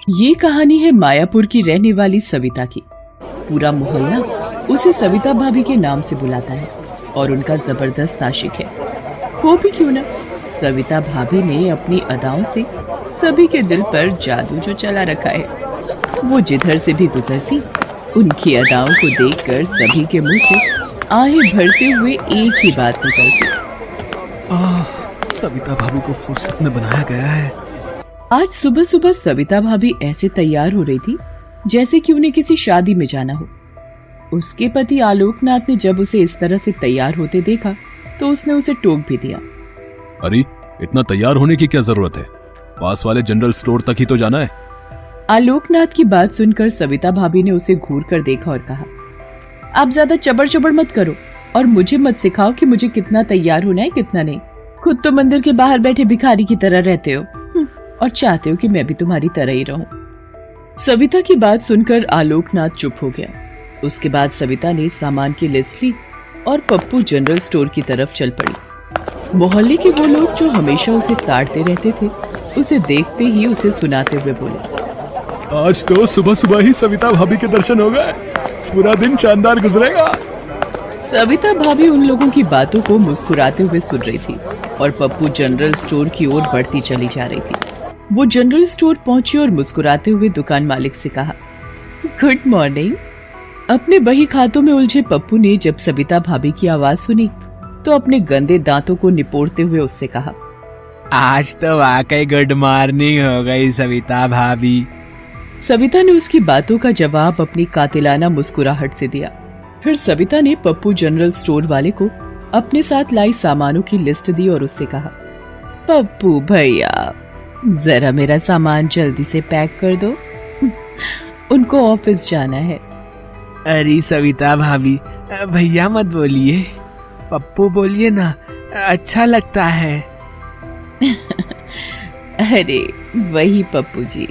ये कहानी है मायापुर की रहने वाली सविता की। पूरा मोहल्ला उसे सविता भाभी के नाम से बुलाता है और उनका जबरदस्त आशिक है। वो भी क्यों ना, सविता भाभी ने अपनी अदाओं से सभी के दिल पर जादू जो चला रखा है। वो जिधर से भी गुजरती, उनकी अदाओं को देखकर सभी के मुंह से आहें भरते हुए एक ही बात निकलती, सविता भाभी को फुर्सत में बनाया गया है। आज सुबह सुबह सविता भाभी ऐसे तैयार हो रही थी जैसे कि उन्हें किसी शादी में जाना हो। उसके पति आलोकनाथ ने जब उसे इस तरह से तैयार होते देखा तो उसने उसे टोक भी दिया। अरे इतना तैयार होने की क्या जरूरत है, पास वाले जनरल स्टोर तक ही तो जाना है। आलोकनाथ की बात सुनकर सविता भाभी ने उसे घूर कर देखा और कहा, आप ज्यादा चबर चबर मत करो और मुझे मत सिखाओ कि मुझे कितना तैयार होना है कितना नहीं। खुद तो मंदिर के बाहर बैठे भिखारी की तरह रहते हो और चाहते हो कि मैं भी तुम्हारी तरह ही रहूं। सविता की बात सुनकर आलोकनाथ चुप हो गया। उसके बाद सविता ने सामान की लिस्ट ली और पप्पू जनरल स्टोर की तरफ चल पड़ी। मोहल्ले के वो लोग जो हमेशा उसे ताड़ते रहते थे, उसे देखते ही उसे सुनाते हुए बोले, आज तो सुबह सुबह ही सविता भाभी के दर्शन हो गए, पूरा दिन शानदार गुजरेगा। सविता भाभी उन लोगों की बातों को मुस्कुराते हुए सुन रही थी और पप्पू जनरल स्टोर की ओर बढ़ती चली जा रही थी। वो जनरल स्टोर पहुंची और मुस्कुराते हुए दुकान मालिक से कहा, गुड मॉर्निंग। अपने बही खातों में उलझे पप्पू ने जब सविता भाभी की आवाज सुनी तो अपने गंदे दांतों को निपोड़ते हुए उससे कहा, आज तो वाकई गुड मॉर्निंग हो गई सविता भाभी। सविता ने उसकी बातों का जवाब अपनी कातिलाना मुस्कुराहट से दिया। फिर सविता ने पप्पू जनरल स्टोर वाले को अपने साथ लाई सामानों की लिस्ट दी और उससे कहा, पप्पू भैया जरा मेरा सामान जल्दी से पैक कर दो, उनको ऑफिस जाना है। अरे सविता भाभी भैया मत बोलिए, पप्पू बोलिए ना, अच्छा लगता है। अरे वही पप्पू जी।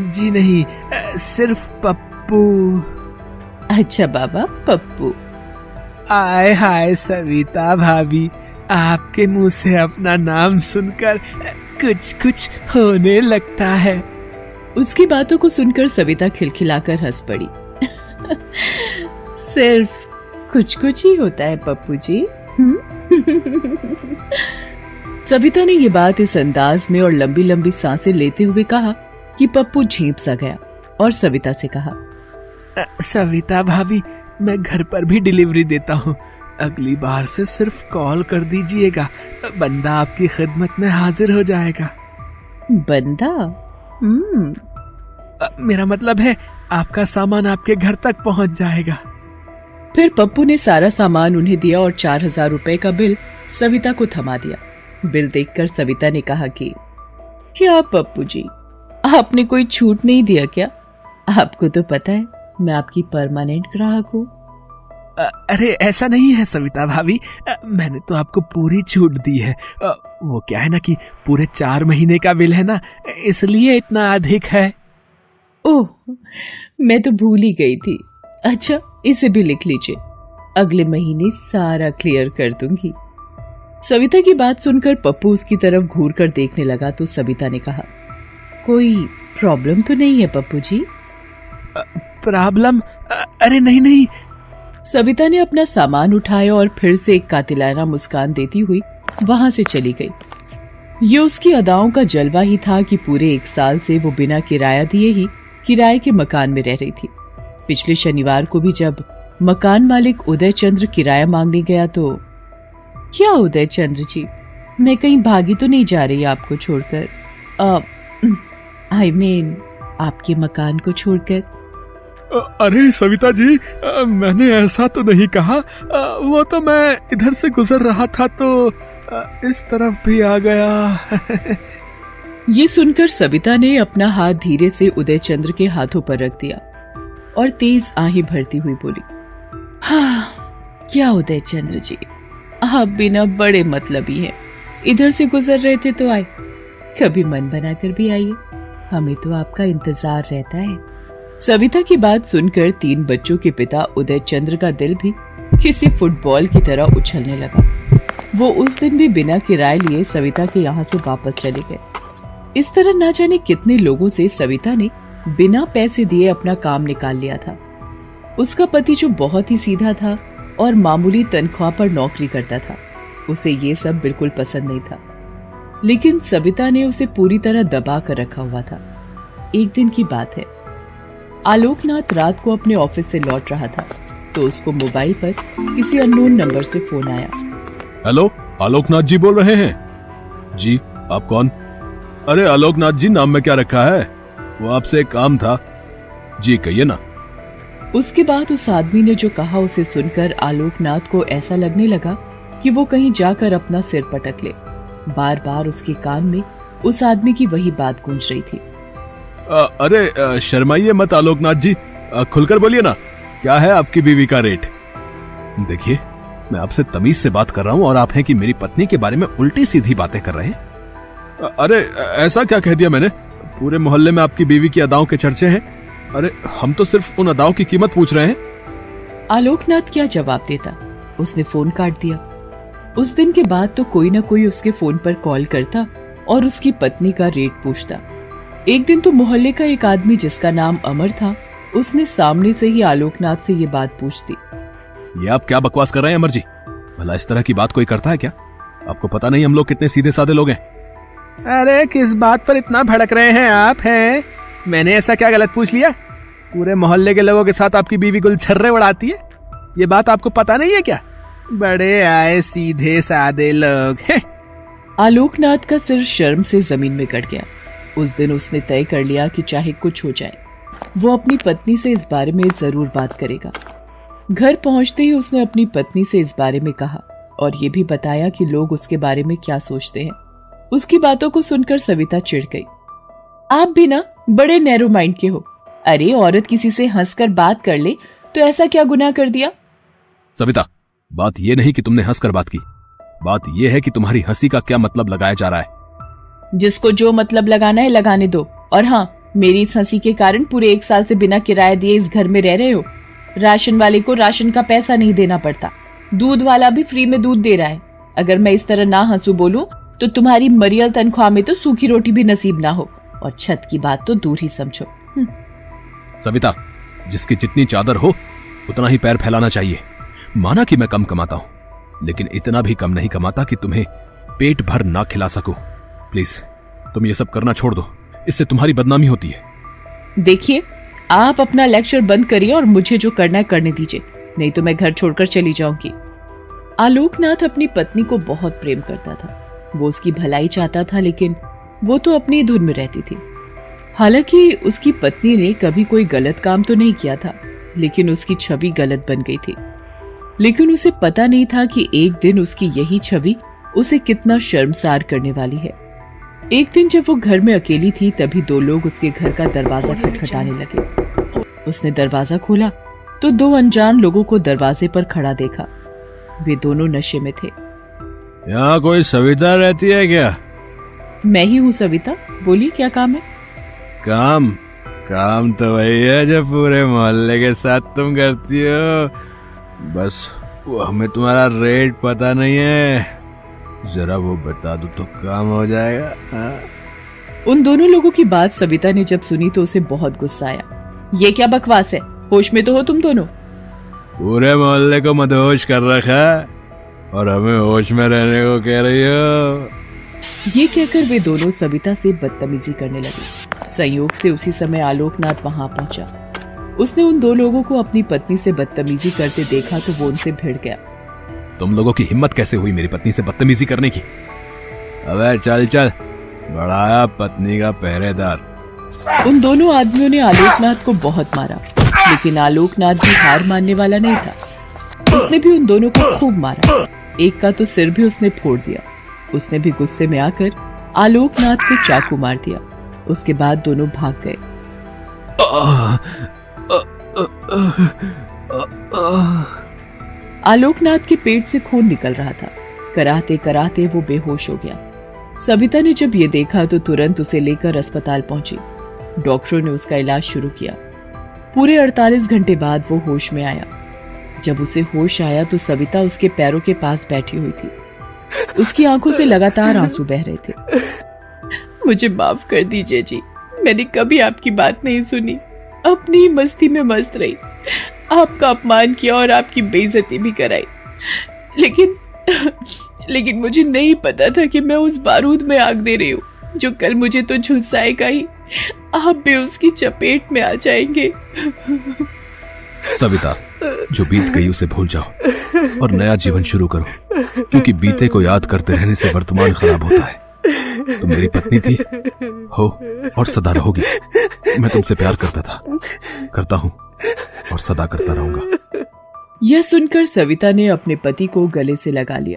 जी नहीं, सिर्फ पप्पू। अच्छा बाबा पप्पू। आय हाय सविता भाभी, आपके मुंह से अपना नाम सुनकर कुछ कुछ होने लगता है। उसकी बातों को सुनकर सविता खिलखिलाकर हंस पड़ी। सिर्फ कुछ कुछ ही होता है पप्पू जी। सविता ने ये बात इस अंदाज में और लंबी लंबी सांसें लेते हुए कहा कि पप्पू झेंप सा गया और सविता से कहा, सविता भाभी मैं घर पर भी डिलीवरी देता हूँ, अगली बार से सिर्फ कॉल कर दीजिएगा, बंदा आपकी खिदमत में हाजिर हो जाएगा। बंदा? मेरा मतलब है आपका सामान आपके घर तक पहुँच जाएगा। फिर पप्पू ने सारा सामान उन्हें दिया और 4000 रुपए का बिल सविता को थमा दिया। बिल देखकर सविता ने कहा कि क्या पप्पू जी, आपने कोई छूट नहीं दिया क्या? आपको तो पता है मैं आपकी परमानेंट ग्राहक हूँ। अरे ऐसा नहीं है सविता भाभी, मैंने तो आपको पूरी छूट दी है। वो क्या है ना कि पूरे 4 महीने का बिल है ना, इसलिए इतना अधिक है। ओह, मैं तो भूल ही गई थी। अच्छा इसे भी लिख लीजिए, अगले महीने सारा क्लियर कर दूंगी। सविता की बात सुनकर पप्पू उसकी तरफ घूर कर देखने लगा तो सविता ने कहा, कोई प्रॉब्लम तो नहीं है पप्पू जी? प्रॉब्लम? अरे नहीं नहीं। सविता ने अपना सामान उठाया और फिर से एक कातिलाना मुस्कान देती हुई वहां से चली गई। ये उसकी अदाओं का जलवा ही था कि पूरे 1 साल से वो बिना किराया दिए ही किराए के मकान में रह रही थी। पिछले शनिवार को भी जब मकान मालिक उदय चंद्र किराया मांगने गया तो, क्या उदय चंद्र जी, मैं कहीं भागी तो नहीं जा रही आपको छोड़कर? आई मीन आपके मकान को छोड़कर। अरे सविता जी, मैंने ऐसा तो नहीं कहा, वो तो मैं इधर से गुजर रहा था तो इस तरफ भी आ गया। ये सुनकर सविता ने अपना हाथ धीरे से उदय चंद्र के हाथों पर रख दिया और तेज आहें भरती हुई बोली, हाँ क्या उदय चंद्र जी, आप बिना बड़े मतलबी हैं, इधर से गुजर रहे थे तो आए, कभी मन बनाकर भी आइए, हमें तो आपका इंतजार रहता है। सविता की बात सुनकर 3 बच्चों के पिता उदय चंद्र का दिल भी किसी फुटबॉल की तरह उछलने लगा। वो उस दिन भी बिना किराए लिए सविता के यहाँ से वापस चले गए। इस तरह ना जाने कितने लोगों से सविता ने बिना पैसे दिए अपना काम निकाल लिया था। उसका पति जो बहुत ही सीधा था और मामूली तनख्वाह पर नौकरी करता था, उसे ये सब बिल्कुल पसंद नहीं था, लेकिन सविता ने उसे पूरी तरह दबा कर रखा हुआ था। एक दिन की बात है, आलोकनाथ रात को अपने ऑफिस से लौट रहा था तो उसको मोबाइल पर किसी अननोन नंबर से फोन आया। हेलो, आलोकनाथ जी बोल रहे हैं? जी, आप कौन? अरे आलोकनाथ जी, नाम में क्या रखा है? वो आपसे एक काम था। जी कहिए ना। उसके बाद उस आदमी ने जो कहा उसे सुनकर आलोकनाथ को ऐसा लगने लगा कि वो कहीं जाकर अपना सिर पटक ले। बार बार उसके कान में उस आदमी की वही बात गूंज रही थी। अरे शर्माइए मत आलोकनाथ जी, खुलकर बोलिए ना, क्या है आपकी बीवी का रेट? देखिए, मैं आपसे तमीज से बात कर रहा हूँ और आप हैं कि मेरी पत्नी के बारे में उल्टी सीधी बातें कर रहे हैं। अरे ऐसा क्या कह दिया मैंने? पूरे मोहल्ले में आपकी बीवी की अदाओं के चर्चे हैं। अरे हम तो सिर्फ उन अदाओं की कीमत पूछ रहे हैं। आलोकनाथ क्या जवाब देता, उसने फोन काट दिया। उस दिन के बाद तो कोई ना कोई उसके फोन पर कॉल करता और उसकी पत्नी का रेट पूछता। एक दिन तो मोहल्ले का एक आदमी जिसका नाम अमर था, उसने सामने से ही आलोकनाथ से ये बात पूछ दी। ये आप क्या बकवास कर रहे हैं अमर जी? भला इस तरह की बात कोई करता है क्या? आपको पता नहीं हम लोग कितने सीधे साधे लोग हैं। अरे किस बात पर इतना भड़क रहे हैं आप? हैं, मैंने ऐसा क्या गलत पूछ लिया? पूरे मोहल्ले के लोगों के साथ आपकी बीवी गुलछर्रे उड़ाती है, ये बात आपको पता नहीं है क्या? बड़े आए सीधे साधे लोग हैं। आलोकनाथ का सिर शर्म से जमीन में गड़ गया। उस दिन उसने तय कर लिया कि चाहे कुछ हो जाए, वो अपनी पत्नी से इस बारे में जरूर बात करेगा। घर पहुंचते ही उसने अपनी पत्नी से इस बारे में कहा और ये भी बताया कि लोग उसके बारे में क्या सोचते हैं। उसकी बातों को सुनकर सविता चिढ़ गई। आप भी ना बड़े नैरो माइंड के हो। अरे औरत किसी से हंसकर बात कर ले तो ऐसा क्या गुनाह कर दिया? सविता, बात ये नहीं कि तुमने हंसकर बात की, बात ये है कि तुम्हारी हंसी का क्या मतलब लगाया जा रहा है। जिसको जो मतलब लगाना है लगाने दो। और हाँ, मेरी इस हंसी के कारण पूरे 1 साल से बिना किराया दिए इस घर में रह रहे हो। राशन वाले को राशन का पैसा नहीं देना पड़ता, दूध वाला भी फ्री में दूध दे रहा है। अगर मैं इस तरह ना हंसू बोलूं तो तुम्हारी मरियल तनख्वाह में तो सूखी रोटी भी नसीब ना हो, और छत की बात तो दूर ही समझो। सविता, जिसकी जितनी चादर हो उतना ही पैर फैलाना चाहिए। माना कि मैं कम कमाता हूं, लेकिन इतना भी कम नहीं कमाता कि तुम्हें पेट भर ना खिला सकूं। प्लीज तुम ये सब करना छोड़ दो, इससे तुम्हारी बदनामी होती है। देखिए, आप अपना लेक्चर बंद करिए और मुझे जो करना है करने दीजिए, नहीं तो मैं घर छोड़कर चली जाऊंगी। आलोकनाथ अपनी पत्नी को बहुत प्रेम करता था। वो उसकी भलाई चाहता था, लेकिन वो तो अपनी धुन में रहती थी। हालांकि उसकी पत्नी ने कभी कोई गलत काम तो नहीं किया था, लेकिन उसकी छवि गलत बन गई थी। लेकिन उसे पता नहीं था कि एक दिन उसकी यही छवि उसे कितना शर्मसार करने वाली है। एक दिन जब वो घर में अकेली थी, तभी 2 लोग उसके घर का दरवाजा खटखटाने लगे। उसने दरवाजा खोला तो 2 अनजान लोगों को दरवाजे पर खड़ा देखा। वे दोनों नशे में थे। यहाँ कोई सविता रहती है क्या? मैं ही हूँ सविता, बोलिए क्या काम है? काम तो वही है जो पूरे मोहल्ले के साथ तुम करती हो, बस वो हमें तुम्हारा रेट पता नहीं है। जरा वो बता दो तो काम हो जाएगा। उन दोनों लोगों की बात सविता ने जब सुनी तो उसे बहुत गुस्सा आया। ये क्या बकवास है? होश में तो हो तुम दोनों? पूरे मोहल्ले को मदहोश कर रखा है और हमें होश में रहने को कह रही हो। ये कहकर वे दोनों सविता से बदतमीजी करने लगे। संयोग से उसी समय आलोकनाथ वहां पहुंचा। उसने उन 2 लोगों को अपनी पत्नी से बदतमीजी करते देखा तो वो उनसे भिड़ गया। तुम लोगों की हिम्मत कैसे हुई मेरी पत्नी से बदतमीजी करने की? अबे चल चल, बढ़ाया पत्नी का पहरेदार। उन दोनों आदमियों ने आलोकनाथ को बहुत मारा, लेकिन आलोकनाथ भी हार मानने वाला नहीं था। उसने भी उन दोनों को खूब मारा। एक का तो सिर भी उसने फोड़ दिया। उसने भी गुस्से में आकर आलोकनाथ को चाकू मार दिया। उसके बाद दोनों भाग गए। आलोकनाथ के पेट से खून निकल रहा था। कराते कराते वो बेहोश हो गया। सविता ने जब ये देखा तो तुरंत उसे लेकर अस्पताल पहुंची। डॉक्टरों ने उसका इलाज शुरू किया। पूरे 48 घंटे बाद वो होश में आया। जब उसे होश आया तो सविता उसके पैरों के पास बैठी हुई थी। उसकी आंखों से लगातार आंसू बह रहे थे। मुझे माफ कर दीजिए जी, मैंने कभी आपकी बात नहीं सुनी, अपनी ही मस्ती में मस्त रही, आपका अपमान किया और आपकी बेइज्जती भी कराई। लेकिन मुझे नहीं पता था कि मैं उस बारूद में आग दे रही हूँ जो कल मुझे तो झुलसाएगा ही, आप भी उसकी चपेट में आ जाएंगे। सविता, जो बीत गई उसे भूल जाओ और नया जीवन शुरू करो, क्योंकि बीते को याद करते रहने से वर्तमान खराब होता है। तुम मेरी पत्नी थी, हो और सदा रहोगी। मैं तुमसे प्यार करता था, करता हूं और सदा करता रहूंगा। यह सुनकर सविता ने अपने पति को गले से लगा लिया